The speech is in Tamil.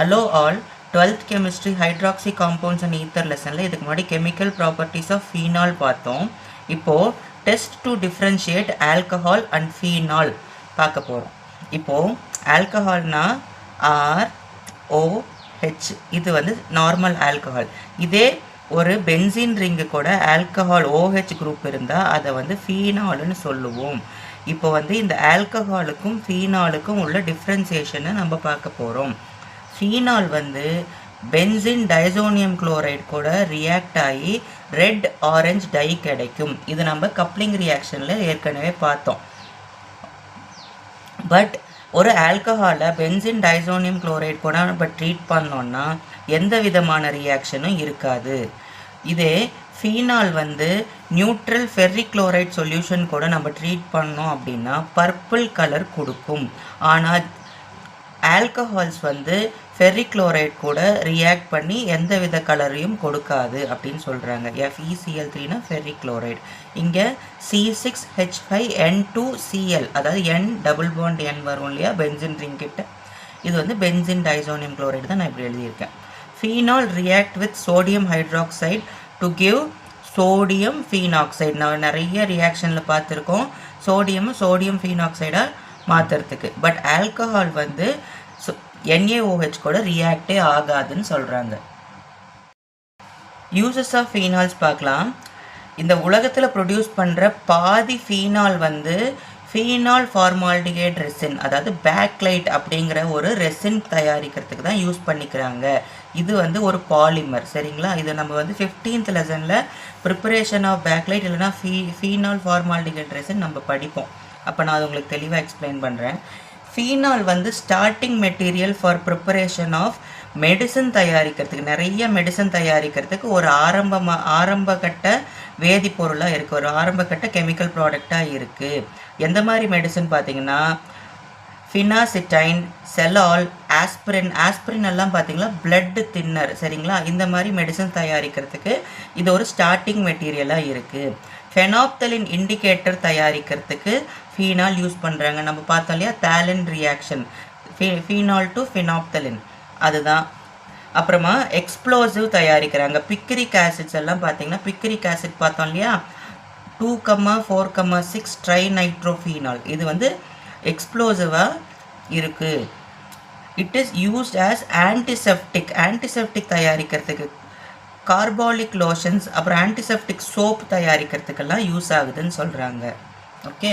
Hello all, 12th chemistry hydroxy compounds and ether lessonல இதுக்கு முன்னாடி chemical properties of phenol பார்த்தோம். இப்போ test to differentiate alcohol and phenol பார்க்க போறோம். இப்போ alcoholனா R O H, இது வந்து நார்மல் ஆல்கஹால். இதே ஒரு பென்சீன் ரிங்கு கூட ஆல்கஹால் OH குரூப் இருந்தால் அதை வந்து ஃபீனால்னு சொல்லுவோம். இப்போ வந்து இந்த ஆல்கஹாலுக்கும் ஃபீனாலுக்கும் உள்ள டிஃப்ரென்சியேஷனை நம்ம பார்க்க போகிறோம். ஃபீனால் வந்து பென்சின் டைசோனியம் குளோரைடு கூட ரியாக்ட் ஆகி ரெட் ஆரஞ்சு டை கிடைக்கும். இது நம்ம கப்ளிங் ரியாக்ஷனில் ஏற்கனவே பார்த்தோம். பட் ஒரு ஆல்கஹாலை பென்சின் டைசோனியம் குளோரைடு கூட நம்ம ட்ரீட் பண்ணோன்னா எந்த விதமான ரியாக்ஷனும் இருக்காது. இதே ஃபீனால் வந்து நியூட்ரல் ஃபெர்ரிக் குளோரைட் சொல்யூஷன் கூட நம்ம ட்ரீட் பண்ணோம் அப்படின்னா பர்பிள் கலர் கொடுக்கும். ஆனால் ஆல்கஹால்ஸ் வந்து ஃபெர்ரிக் குளோரைட் கூட ரியாக்ட் பண்ணி எந்த வித கலரையும் கொடுக்காது அப்படின்னு சொல்கிறாங்க. FeCl3னா ஃபெர்ரிக் குளோரைட். இங்கே C6H5N2Cl, அதாவது N டபுள் பாண்ட் N வரும் இல்லையா பென்சின் ரிங் கிட்ட, இது வந்து பென்சின் டைசோனியம் குளோரைடு தான் நான் இப்படி எழுதியிருக்கேன். Phenol react with sodium hydroxide to give sodium phenoxide. நான் நிறைய ரியாக்ஷனில் பார்த்துருக்கோம் சோடியம் ஃபீனாக்சைடாக மாற்றுறதுக்கு. பட் ஆல்கஹால் வந்து NaOH கூட ரியாக்டே ஆகாதுன்னு சொல்கிறாங்க. யூசஸ் ஆஃப் ஃபீனால்ஸ் பார்க்கலாம். இந்த உலகத்தில் ப்ரொடியூஸ் பண்ணுற பாதி ஃபீனால் வந்து ஃபீனால் ஃபார்மால்டிஹைட் ரெசின், அதாவது பேக்லைட் அப்படிங்கிற ஒரு ரெசின் தயாரிக்கிறதுக்கு தான் யூஸ் பண்ணிக்கிறாங்க. இது வந்து ஒரு பாலிமர், சரிங்களா? இது நம்ம வந்து 15th லெசனில் ப்ரிப்பரேஷன் ஆஃப் பேக்லைட் இல்லைனா ஃபீனால் ஃபார்மால்டிஹைட் ரெசின் நம்ம படிப்போம். அப்போ நான் அது உங்களுக்கு தெளிவாக எக்ஸ்பிளைன் பண்ணுறேன். ஃபீனால் வந்து starting material for preparation of medicine தயாரிக்கிறதுக்கு, நிறைய மெடிசன் தயாரிக்கிறதுக்கு ஒரு ஆரம்பகட்ட வேதிப்பொருளாக இருக்குது, ஒரு ஆரம்பகட்ட கெமிக்கல் ப்ராடக்டாக இருக்குது. எந்த மாதிரி மெடிசன் பார்த்தீங்கன்னா ஃபினாசிடைன், செலால், ஆஸ்பிரின் எல்லாம் பார்த்தீங்களா பிளட் தின்னர், சரிங்களா? இந்த மாதிரி மெடிசன் தயாரிக்கிறதுக்கு இது ஒரு ஸ்டார்டிங் மெட்டீரியலாக இருக்குது. ஃபெனாப்தலின் இண்டிகேட்டர் தயாரிக்கிறதுக்கு ஃபீனால் யூஸ் பண்ணுறாங்க. நம்ம பார்த்தோம் இல்லையா Tallinn reaction, phenol to phenolphthalein, அதுதான். அப்புறமா எக்ஸ்ப்ளோசிவ் தயாரிக்கிறாங்க. பிக்ரிக் ஆசிட்ஸ் எல்லாம் பார்த்தீங்கன்னா பிக்ரிக் ஆசிட் பார்த்தோம் இல்லையா 2,4,6 ட்ரைநைட்ரோஃபீனால், இது வந்து எக்ஸ்ப்ளோசிவாக இருக்குது. It is used as antiseptic தயாரிக்கிறதுக்கு, கார்பாலிக் லோஷன்ஸ், அப்புறம் ஆன்டிசெப்டிக் சோப் தயாரிக்கிறதுக்கெல்லாம் யூஸ் ஆகுதுன்னு சொல்கிறாங்க. ஓகே.